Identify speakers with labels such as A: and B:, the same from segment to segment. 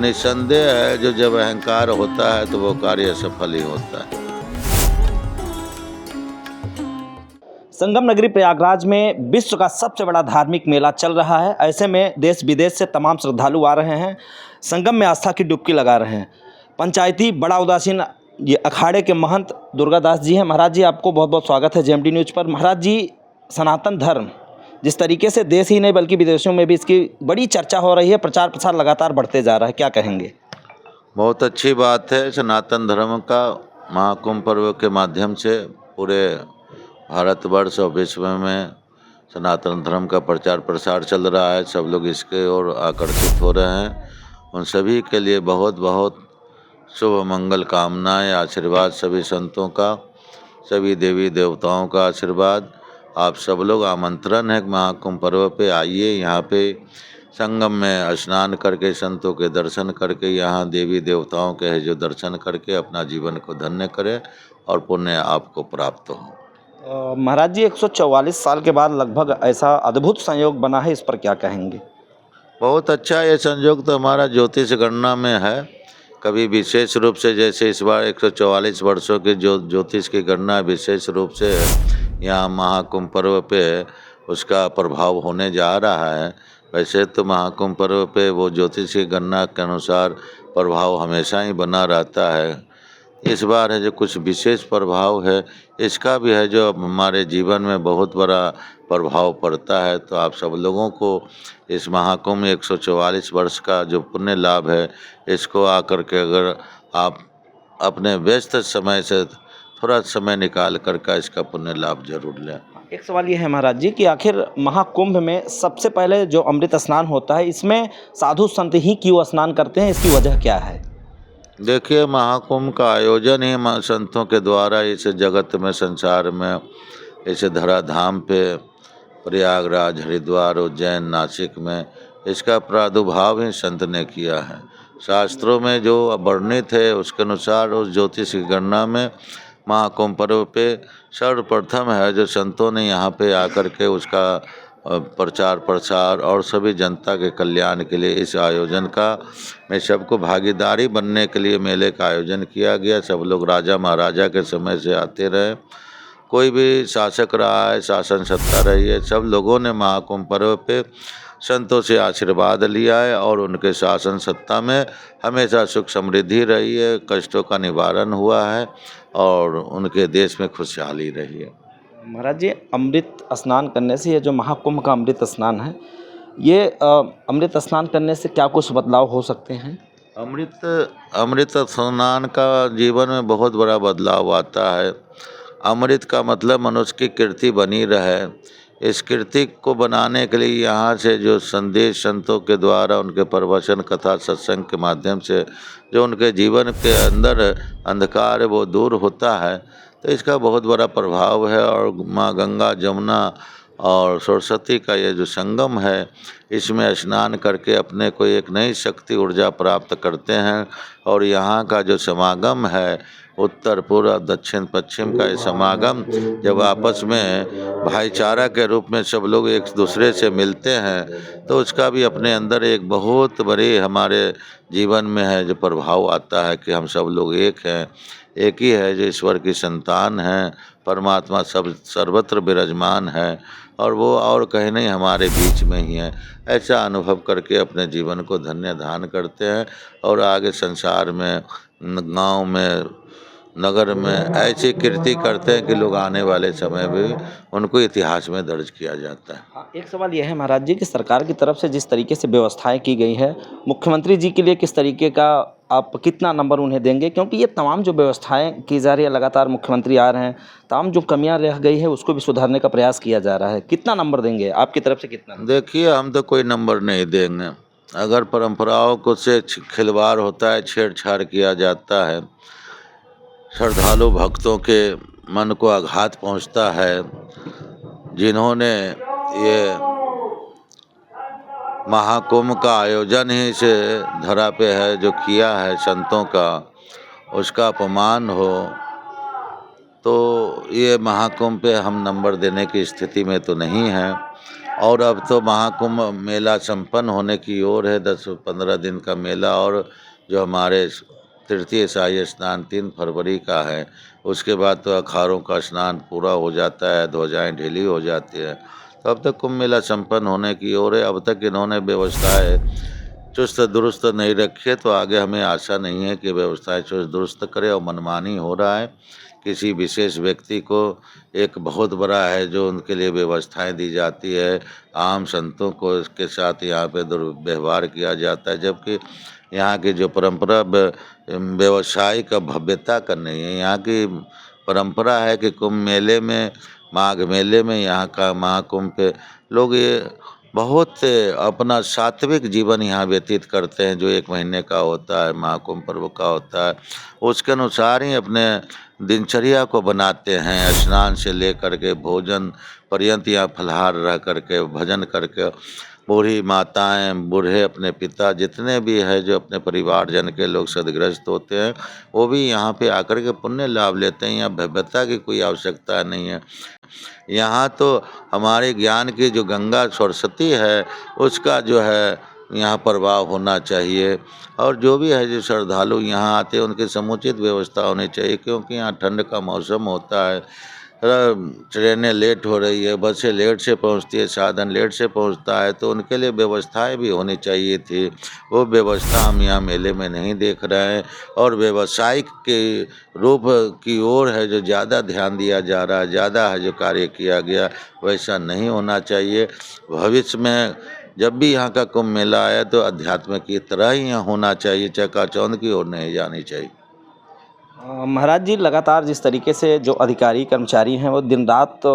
A: निस्संदेह है जो जब अहंकार होता है तो वो कार्य सफल ही होता है।
B: संगम नगरी प्रयागराज में विश्व का सबसे बड़ा धार्मिक मेला चल रहा है। ऐसे में देश विदेश से तमाम श्रद्धालु आ रहे हैं, संगम में आस्था की डुबकी लगा रहे हैं। पंचायती बड़ा उदासीन ये अखाड़े के महंत दुर्गादास जी हैं। महाराज जी, आपको बहुत बहुत स्वागत है जेएमडी न्यूज़ पर। महाराज जी, सनातन धर्म जिस तरीके से देश ही नहीं बल्कि विदेशों में भी इसकी बड़ी चर्चा हो रही है, प्रचार प्रसार लगातार बढ़ते जा रहा है, क्या कहेंगे?
A: बहुत अच्छी बात है। सनातन धर्म का महाकुंभ पर्व के माध्यम से पूरे भारतवर्ष और विश्व में सनातन धर्म का प्रचार प्रसार चल रहा है। सब लोग इसके ओर आकर्षित हो रहे हैं। उन सभी के लिए बहुत बहुत शुभ मंगल कामनाएं, आशीर्वाद सभी संतों का, सभी देवी देवताओं का आशीर्वाद। आप सब लोग आमंत्रण है महाकुंभ पर्व पे आइए। यहाँ पे संगम में स्नान करके, संतों के दर्शन करके, यहाँ देवी देवताओं के जो दर्शन करके अपना जीवन को धन्य करें और पुण्य आपको प्राप्त हो।
B: महाराज जी, 144 साल के बाद लगभग ऐसा अद्भुत संयोग बना है, इस पर क्या कहेंगे?
A: बहुत अच्छा। ये संयोग तो हमारा ज्योतिष गणना में है। कभी विशेष रूप से, जैसे इस बार 144 वर्षों की जो ज्योतिष की गणना विशेष रूप से यहाँ महाकुंभ पर्व पे उसका प्रभाव होने जा रहा है। वैसे तो महाकुंभ पर्व पे वो ज्योतिष की गणना के अनुसार प्रभाव हमेशा ही बना रहता है। इस बार है जो कुछ विशेष प्रभाव है, इसका भी है जो हमारे जीवन में बहुत बड़ा प्रभाव पड़ता है। तो आप सब लोगों को इस महाकुंभ 144 वर्ष का जो पुण्य लाभ है, इसको आकर के अगर आप अपने व्यस्त समय से थोड़ा समय निकाल कर का इसका पुण्य लाभ जरूर लें।
B: एक सवाल ये है महाराज जी कि आखिर महाकुंभ में सबसे पहले जो अमृत स्नान होता है, इसमें साधु संत ही क्यों स्नान करते हैं, इसकी वजह क्या है?
A: देखिए, महाकुंभ का आयोजन ही संतों के द्वारा इस जगत में, संसार में, इस धराधाम पे, प्रयागराज, हरिद्वार, उज्जैन, नासिक में इसका प्रादुर्भाव ही संत ने किया है। शास्त्रों में जो वर्णित है उसके अनुसार उस ज्योतिष की गणना में महाकुंभ पर्व पे सर्वप्रथम है जो संतों ने यहाँ पे आकर के उसका प्रचार प्रसार और सभी जनता के कल्याण के लिए इस आयोजन का में सबको भागीदारी बनने के लिए मेले का आयोजन किया गया। सब लोग राजा महाराजा के समय से आते रहे, कोई भी शासक रहा है, शासन सत्ता रही है, सब लोगों ने महाकुंभ पर्व पे संतों से आशीर्वाद लिया है और उनके शासन सत्ता में हमेशा सुख समृद्धि रही है, कष्टों का निवारण हुआ है और उनके देश में खुशहाली रही है।
B: महाराज जी, अमृत स्नान करने से, ये जो महाकुंभ का अमृत स्नान है, ये अमृत स्नान करने से क्या कुछ बदलाव हो सकते हैं?
A: अमृत स्नान का जीवन में बहुत बड़ा बदलाव आता है। अमृत का मतलब मनुष्य की कीर्ति बनी रहे। इस कीर्ति को बनाने के लिए यहाँ से जो संदेश संतों के द्वारा उनके प्रवचन, कथा, सत्संग के माध्यम से जो उनके जीवन के अंदर अंधकार है वो दूर होता है, तो इसका बहुत बड़ा प्रभाव है। और माँ गंगा, जमुना और सरस्वती का ये जो संगम है, इसमें स्नान करके अपने को एक नई शक्ति ऊर्जा प्राप्त करते हैं। और यहाँ का जो समागम है, उत्तर पूर्व दक्षिण पश्चिम का ये समागम, जब आपस में भाईचारा के रूप में सब लोग एक दूसरे से मिलते हैं, तो उसका भी अपने अंदर एक बहुत बड़ी हमारे जीवन में है जो प्रभाव आता है कि हम सब लोग एक हैं, एक ही है जो ईश्वर की संतान हैं। परमात्मा सब सर्वत्र विराजमान है और वो और कहीं नहीं, हमारे बीच में ही है। ऐसा अनुभव करके अपने जीवन को धन्य धान करते हैं और आगे संसार में, गांव में, नगर में ऐसी कीर्ति करते हैं कि लोग आने वाले समय में उनको इतिहास में दर्ज किया जाता है।
B: हाँ, एक सवाल यह है महाराज जी कि सरकार की तरफ से जिस तरीके से व्यवस्थाएं की गई है, मुख्यमंत्री जी के लिए किस तरीके का आप कितना नंबर उन्हें देंगे? क्योंकि ये तमाम जो व्यवस्थाएं की जा रही है, लगातार मुख्यमंत्री आ रहे हैं, तमाम जो कमियां रह गई है उसको भी सुधारने का प्रयास किया जा रहा है, कितना नंबर देंगे आपकी तरफ से? कितना?
A: देखिए, हम तो कोई नंबर नहीं देंगे। अगर परंपराओं को से खिलवाड़ होता है, छेड़छाड़ किया जाता है, श्रद्धालु भक्तों के मन को आघात पहुंचता है, जिन्होंने ये महाकुंभ का आयोजन ही से धरा पे है जो किया है संतों का, उसका अपमान हो, तो ये महाकुंभ पे हम नंबर देने की स्थिति में तो नहीं हैं। और अब तो महाकुंभ मेला संपन्न होने की ओर है, 10-15 दिन का मेला। और जो हमारे तृतीय शाही स्नान 3 फरवरी का है, उसके बाद तो अखाड़ों का स्नान पूरा हो जाता है, ध्वजाएं ढीली हो जाती हैं। तो अब तक कुंभ मेला संपन्न होने की ओर है। अब तक इन्होंने व्यवस्थाएं चुस्त दुरुस्त नहीं रखी है, तो आगे हमें आशा नहीं है कि व्यवस्थाएं चुस्त दुरुस्त करे। और मनमानी हो रहा है, किसी विशेष व्यक्ति को एक बहुत बड़ा है जो उनके लिए व्यवस्थाएं दी जाती है, आम संतों को इसके साथ यहाँ पे दुर्व्यवहार किया जाता है, जबकि यहाँ की जो परंपरा व्यवसाय का भव्यता का नहीं है। यहाँ की परंपरा है कि कुंभ मेले में, माघ मेले में, यहाँ का महाकुंभ पे लोग ये बहुत अपना सात्विक जीवन यहाँ व्यतीत करते हैं, जो 1 महीने का होता है, महाकुंभ पर्व का होता है। उसके अनुसार ही अपने दिनचर्या को बनाते हैं, स्नान से लेकर के भोजन पर्यंत यहाँ फलाहार रह करके, भजन करके। बूढ़ी माताएं, बूढ़े अपने पिता, जितने भी है जो अपने परिवारजन के लोग सदग्रस्त होते हैं, वो भी यहाँ पे आकर के पुण्य लाभ लेते हैं। यहाँ भव्यता की कोई आवश्यकता नहीं है। यहाँ तो हमारे ज्ञान की जो गंगा सरस्वती है, उसका जो है यहाँ प्रभाव होना चाहिए। और जो भी है जो श्रद्धालु यहाँ आते हैं, उनकी समुचित व्यवस्था होनी चाहिए, क्योंकि यहाँ ठंड का मौसम होता है। ट्रेनें लेट हो रही है, बसें लेट से पहुँचती है, साधन लेट से पहुँचता है, तो उनके लिए व्यवस्थाएं भी होनी चाहिए थी। वो व्यवस्था हम यहाँ मेले में नहीं देख रहे हैं। और व्यवसायिक के रूप की ओर है जो ज़्यादा ध्यान दिया जा रहा है, ज़्यादा है जो कार्य किया गया, वैसा नहीं होना चाहिए। भविष्य में जब भी यहाँ का कुंभ मेला आया तो अध्यात्म की तरह ही यहाँ होना चाहिए, चकाचौंध की ओर नहीं जानी चाहिए।
B: महाराज जी, लगातार जिस तरीके से जो अधिकारी कर्मचारी हैं वो दिन रात तो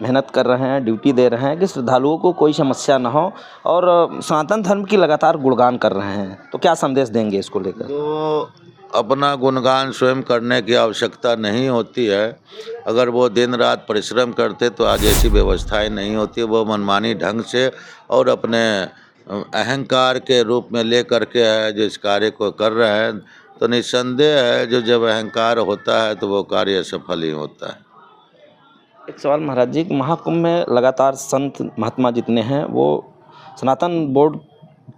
B: मेहनत कर रहे हैं, ड्यूटी दे रहे हैं कि श्रद्धालुओं को कोई समस्या ना हो, और सनातन धर्म की लगातार गुणगान कर रहे हैं, तो क्या संदेश देंगे इसको लेकर?
A: तो अपना गुणगान स्वयं करने की आवश्यकता नहीं होती है। अगर वो दिन रात परिश्रम करते तो आज ऐसी व्यवस्थाएं नहीं होती। वो मनमानी ढंग से और अपने अहंकार के रूप में ले करके है जो इस कार्य को कर रहे हैं, तो निस्संदेह है जो जब अहंकार होता है तो वो कार्य सफल ही होता है।
B: एक सवाल महाराज जी, महाकुंभ में लगातार संत महात्मा जितने हैं वो सनातन बोर्ड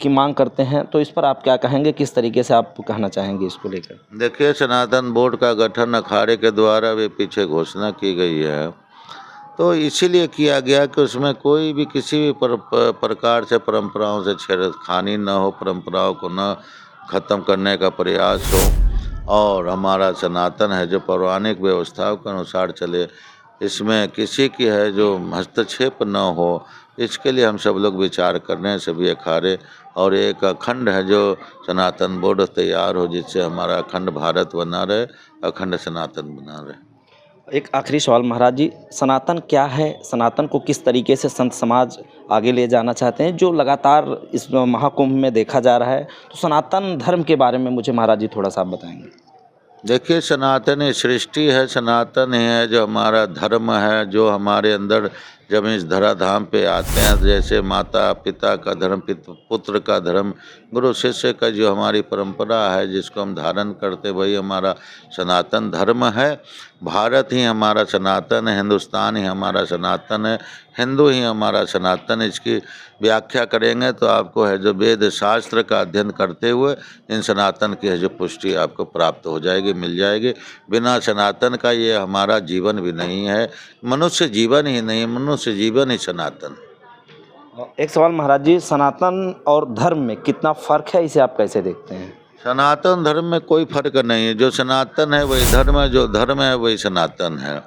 B: की मांग करते हैं, तो इस पर आप क्या कहेंगे, किस तरीके से आप कहना चाहेंगे इसको लेकर?
A: देखिए, सनातन बोर्ड का गठन अखाड़े के द्वारा भी पीछे घोषणा की गई है, तो इसीलिए किया गया कि उसमें कोई भी किसी भी प्रकार से परंपराओं से छेड़खानी न हो, परंपराओं को न खत्म करने का प्रयास हो, और हमारा सनातन है जो पौराणिक व्यवस्थाओं के अनुसार चले, इसमें किसी की है जो हस्तक्षेप न हो, इसके लिए हम सब लोग विचार कर रहे हैं, सभी अखाड़े। और एक अखंड है जो सनातन बोर्ड तैयार हो, जिससे हमारा अखंड भारत बना रहे, अखंड सनातन बना रहे।
B: एक आखिरी सवाल महाराज जी, सनातन क्या है, सनातन को किस तरीके से संत समाज आगे ले जाना चाहते हैं, जो लगातार इस महाकुंभ में देखा जा रहा है, तो सनातन धर्म के बारे में मुझे महाराज जी थोड़ा सा आप बताएंगे?
A: देखिए, सनातन सृष्टि है, सनातन ही है जो हमारा धर्म है, जो हमारे अंदर जब इस धराधाम पे आते हैं, जैसे माता पिता का धर्म, पुत्र का धर्म, गुरु शिष्य का जो हमारी परंपरा है जिसको हम धारण करते, वही हमारा सनातन धर्म है। भारत ही हमारा सनातन है, हिंदुस्तान ही हमारा सनातन है, हिंदू ही हमारा सनातन। इसकी व्याख्या करेंगे तो आपको है जो वेद शास्त्र का अध्ययन करते हुए इन सनातन की है जो पुष्टि आपको प्राप्त हो जाएगी, मिल जाएगी। बिना सनातन का ये हमारा जीवन भी नहीं है, मनुष्य जीवन ही नहीं, मनुष्य जीवन ही सनातन।
B: एक सवाल महाराज जी, सनातन और धर्म में कितना फ़र्क है, इसे आप कैसे देखते हैं?
A: सनातन धर्म में कोई फर्क नहीं है, जो सनातन है वही धर्म है, जो धर्म है वही सनातन है।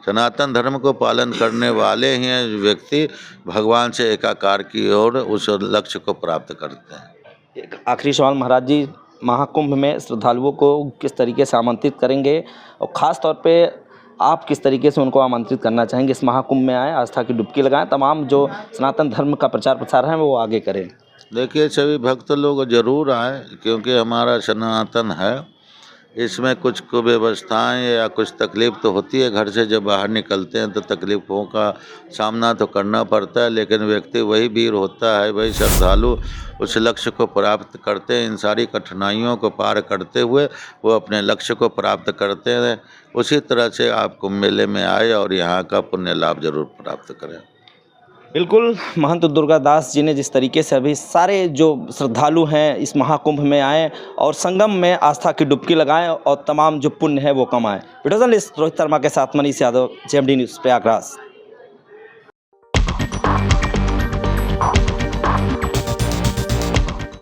A: सनातन धर्म को पालन करने वाले ही हैं व्यक्ति भगवान से एकाकार की ओर उस लक्ष्य को प्राप्त करते हैं।
B: एक आखिरी सवाल महाराज जी, महाकुंभ में श्रद्धालुओं को किस तरीके से आमंत्रित करेंगे, और ख़ास तौर पे आप किस तरीके से उनको आमंत्रित करना चाहेंगे इस महाकुंभ में आए, आस्था की डुबकी लगाएं, तमाम जो सनातन धर्म का प्रचार प्रसार है वो आगे करें?
A: देखिए, सभी भक्त लोग जरूर आए, क्योंकि हमारा सनातन है, इसमें कुछ कुव्यवस्थाएं या कुछ तकलीफ तो होती है, घर से जब बाहर निकलते हैं तो तकलीफ़ों का सामना तो करना पड़ता है, लेकिन व्यक्ति वही वीर होता है, वही श्रद्धालु उस लक्ष्य को प्राप्त करते हैं। इन सारी कठिनाइयों को पार करते हुए वो अपने लक्ष्य को प्राप्त करते हैं। उसी तरह से आप कुंभ मेले में आए और यहाँ का पुण्य लाभ जरूर प्राप्त करें।
B: बिल्कुल, महंत दुर्गादास जी ने जिस तरीके से अभी सारे जो श्रद्धालु हैं इस महाकुंभ में आएँ और संगम में आस्था की डुबकी लगाएं और तमाम जो पुण्य है वो कमाएं। वीडियो जर्नलिस्ट रोहित शर्मा के साथ मनीष यादव, जेएमडी न्यूज़ प्रयागराज।